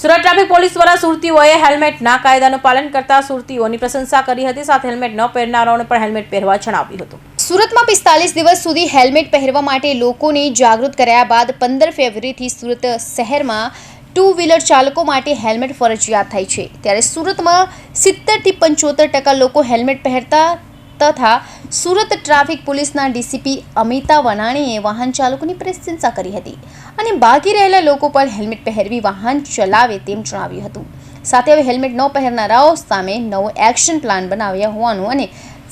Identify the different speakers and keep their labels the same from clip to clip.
Speaker 1: Surat traffic police દ્વારા સુરતીઓએ હેલ્મેટના કાયદાનું પાલન કરતા સુરતીઓની પ્રશંસા કરી હતી। સાથે હેલ્મેટ ન પહેરનારાઓને પણ હેલ્મેટ પહેરવા જણાવ્યું હતું।
Speaker 2: સુરતમાં 45 દિવસ સુધી હેલ્મેટ પહેરવા માટે લોકોને જાગૃત કર્યા બાદ 15 ફેબ્રુઆરીથી સુરત શહેરમાં ટુ વ્હીલર ચાલકો માટે હેલ્મેટ ફરજિયાત થાય છે। ત્યારે સુરતમાં 70 થી 75% લોકો હેલ્મેટ પહેરતા તથા સુરત ટ્રાફિક પોલીસના ડીસીપી અમિતા વનાણીએ વાહન ચાલકોની પ્રશંસા કરી હતી અને બાકી રહેલા લોકો પર હેલ્મેટ પહેરવી વાહન ચલાવે તેમ જણાવ્યું હતું। સાથે હવે હેલ્મેટ ન પહેરનારાઓ સામે નવો એક્શન પ્લાન બનાવ્યા હોવાનું અને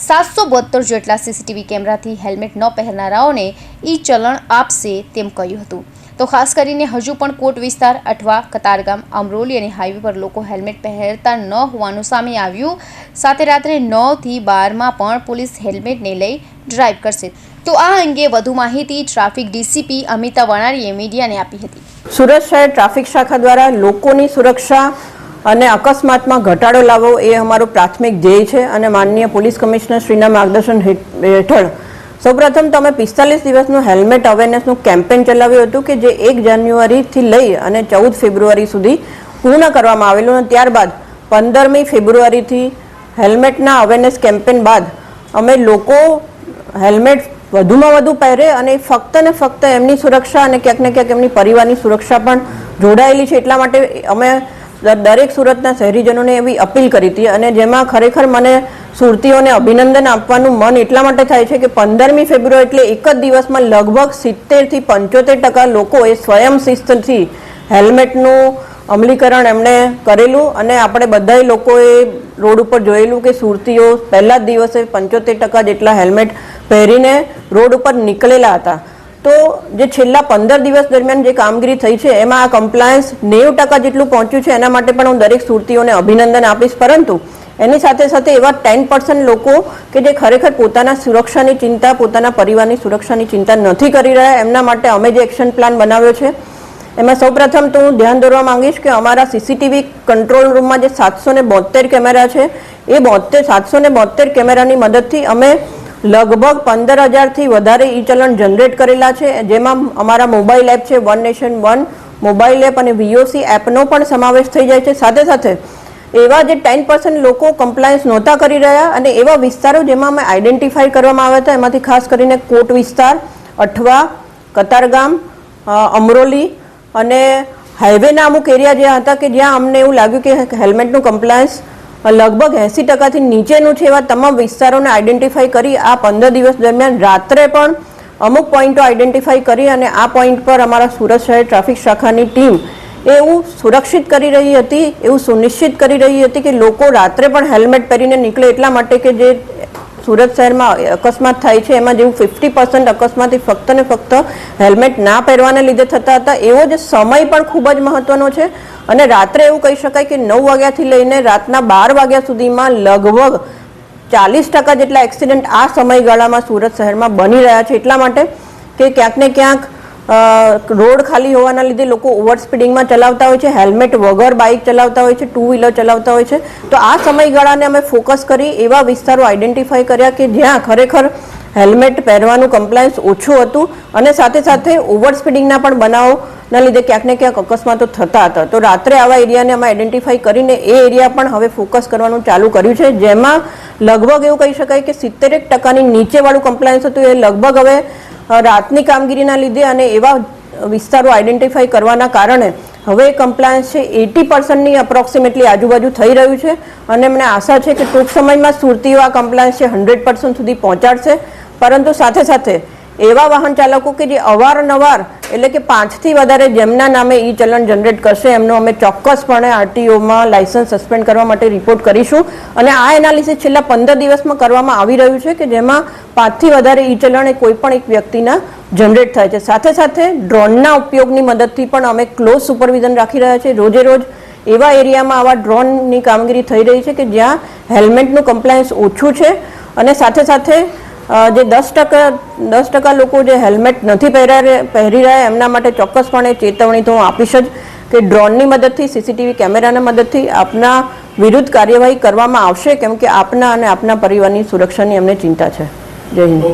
Speaker 2: 772 જેટલા સીસીટીવી કેમેરાથી હેલ્મેટ ન પહેરનારાઓને ઈ ચલણ આપશે તેમ કહ્યું હતું। તો ખાસ કરીને હજુ પણ કોટ વિસ્તાર અઠવા કતારગામ અમરોલી અને હાઈવે પર લોકો હેલ્મેટ પહેરતા ન હોવાનું સામે આવ્યું। સાથે રાત્રે 9 થી 12 માં પણ પોલીસ હેલ્મેટને લઈ ડ્રાઈવ કરશે। તો આ અંગે વધુ માહિતી ટ્રાફિક ડીસીપી અમિતા વનાણીએ મીડિયાને આપી હતી।
Speaker 3: સુરત શહેર ટ્રાફિક શાખા દ્વારા લોકોની સુરક્ષા અને અકસ્માતમાં ઘટાડો લાવવો એ અમારો પ્રાથમિક ધ્યેય છે અને માનનીય પોલીસ કમિશનર શ્રીના માર્ગદર્શન હેઠળ સૌપ્રથમ તમે 45 દિવસનું હેલ્મેટ અવેરનેસનું કેમ્પેન ચલાવ્યું હતું કે જે 1 જાન્યુઆરીથી લઈ અને 14 ફેબ્રુઆરી સુધી પૂર્ણ કરવામાં આવેલું અને ત્યારબાદ 15મી ફેબ્રુઆરીથી હેલ્મેટના અવેરનેસ કેમ્પેન બાદ અમે લોકો હેલ્મેટ વધુમાં વધુ પહેરે અને ફક્ત ને ફક્ત એમની સુરક્ષા અને ક્યાંક ને ક્યાંક એમની પરિવારની સુરક્ષા પણ જોડાયેલી છે। એટલા માટે અમે દરેક સુરતના શહેરીજનોને એવી અપીલ કરી હતી અને જેમાં ખરેખર મને સુરતીઓને અભિનંદન આપવાનું મન એટલા માટે થાય છે કે 15મી ફેબ્રુઆરી એટલે એક જ દિવસમાં લગભગ 70 થી 75% લોકોએ સ્વયં શિસ્તથી હેલ્મેટનું અમલીકરણ એમણે કરેલું અને આપણે બધા લોકોએ રોડ ઉપર જોયેલું કે સુરતીઓ પહેલા જ દિવસે 75% જેટલા હેલ્મેટ પહેરીને રોડ ઉપર નીકળેલા હતા। તો જે છેલ્લા 15 દિવસ દરમિયાન જે કામગીરી થઈ છે એમાં આ કમ્પ્લાયન્સ 90% જેટલું પહોંચ્યું છે। એના માટે પણ હું દરેક સુરતીઓને અભિનંદન આપીશ, પરંતુ એની સાથે સાથે એવા 10% લોકો કે જે ખરેખર પોતાના સુરક્ષાની ચિંતા, પોતાના પરિવારની સુરક્ષાની ચિંતા નથી કરી રહ્યા, એમના માટે અમે જે એક્શન પ્લાન બનાવ્યો છે એમાં સૌપ્રથમ તો હું ધ્યાન દોરવા માંગીશ કે અમારા સીસીટીવી કંટ્રોલ રૂમમાં જે 772 કેમેરા છે એ 772 કેમેરાની મદદથી અમે લગભગ 15,000થી વધારે ઈ ચલણ જનરેટ કરેલા છે, જેમાં અમારા મોબાઈલ એપ છે one nation one mobile app અને વીઓસી એપનો પણ સમાવેશ થઈ જાય છે। સાથે સાથે એવા જે 10% લોકો કમ્પ્લાયન્સ નહોતા કરી રહ્યા અને એવા વિસ્તારો જેમાં અમે આઈડેન્ટિફાઈ કરવામાં આવ્યા હતા, એમાંથી ખાસ કરીને કોટ વિસ્તાર, અઠવા, કતારગામ, અમરોલી અને હાઈવેના અમુક એરિયા જ્યાં હતા કે જ્યાં અમને એવું લાગ્યું કે હેલ્મેટનું કમ્પ્લાયન્સ લગભગ 80%થી નીચેનું છે, એવા તમામ વિસ્તારોને આઈડેન્ટિફાઈ કરી આ 15 દિવસ દરમિયાન રાત્રે પણ અમુક પોઈન્ટો આઈડેન્ટિફાઈ કરી અને આ પોઈન્ટ પર અમારા સુરત શહેર ટ્રાફિક શાખાની ટીમ એવું સુરક્ષિત કરી રહી હતી, એવું સુનિશ્ચિત કરી રહી હતી કે લોકો રાત્રે પણ હેલ્મેટ પહેરીને નીકળે। એટલા માટે કે જે સુરત શહેરમાં અકસ્માત થાય છે એમાં જેવું 50% અકસ્માત ફક્ત ને ફક્ત હેલ્મેટ ના પહેરવાને લીધે થતા હતા, એવો જ સમય પણ ખૂબ જ મહત્વનો છે અને રાત્રે એવું કહી શકાય કે 9 વાગ્યાથી લઈને રાતના 12 વાગ્યા સુધીમાં લગભગ 40% જેટલા એક્સિડન્ટ આ સમયગાળામાં સુરત શહેરમાં બની રહ્યા છે। એટલા માટે કે ક્યાંક ને ક્યાંક રોડ ખાલી હોવાના લીધે લોકો ઓવર સ્પીડિંગમાં ચલાવતા હોય છે, હેલ્મેટ વગર બાઇક ચલાવતા હોય છે, ટુ વ્હીલર ચલાવતા હોય છે। તો આ સમયગાળાને અમે ફોકસ કરી એવા વિસ્તારો આઈડેન્ટિફાઈ કર્યા કે જ્યાં ખરેખર હેલ્મેટ પહેરવાનું કમ્પ્લાયન્સ ઓછું હતું અને સાથે સાથે ઓવર સ્પીડિંગના પણ બનાવોના લીધે ક્યાંક ને ક્યાંક અકસ્માતો થતા હતા। તો રાત્રે આવા એરિયાને અમે આઈડેન્ટિફાઈ કરીને એ એરિયા પણ હવે ફોકસ કરવાનું ચાલુ કર્યું છે, જેમાં લગભગ એવું કહી શકાય કે 70% નીચેવાળું કમ્પ્લાયન્સ હતું એ લગભગ હવે રાતની કામગીરીના લીધે અને એવા વિસ્તારો આઈડેન્ટિફાઈ કરવાના કારણે હવે કમ્પ્લાયન્સ છે 80%ની અપ્રોક્સિમેટલી આજુબાજુ થઈ રહ્યું છે અને મને આશા છે કે ટૂંક સમયમાં સુરતીઓ આ કમ્પ્લાયન્સ છે 100% સુધી પહોંચાડશે। પરંતુ સાથે સાથે એવા વાહન ચાલકો કે જે અવારનવાર એટલે કે 5 થી વધારે જેમના નામે ઈ ચલણ જનરેટ કરશે એમનો અમે ચોક્કસપણે આરટીઓમાં લાયસન્સ સસ્પેન્ડ કરવા માટે રિપોર્ટ કરીશું અને આ એનાલિસિસ છેલ્લા 15 દિવસમાં કરવામાં આવી રહ્યું છે કે જેમાં 5 થી વધારે ઈ ચલણ એ કોઈ પણ એક વ્યક્તિના જનરેટ થાય છે। સાથે સાથે ડ્રોનના ઉપયોગની મદદથી પણ અમે ક્લોઝ સુપરવિઝન રાખી રહ્યા છીએ। રોજે રોજ એવા એરિયામાં આવા ડ્રોનની કામગીરી થઈ રહી છે કે જ્યાં હેલ્મેટનું કમ્પ્લાયન્સ ઓછું છે અને સાથે સાથે જે 10% લોકો જે હેલ્મેટ નથી પહેરી રહ્યા એમના માટે ચોક્કસપણે ચેતવણી તો હું આપીશ જ કે ડ્રોનની મદદથી, સીસીટીવી કેમેરાના મદદથી આપના વિરુદ્ધ કાર્યવાહી કરવામાં આવશે, કેમ કે આપના અને આપના પરિવારની સુરક્ષાની અમને ચિંતા છે। જય હિન્દ।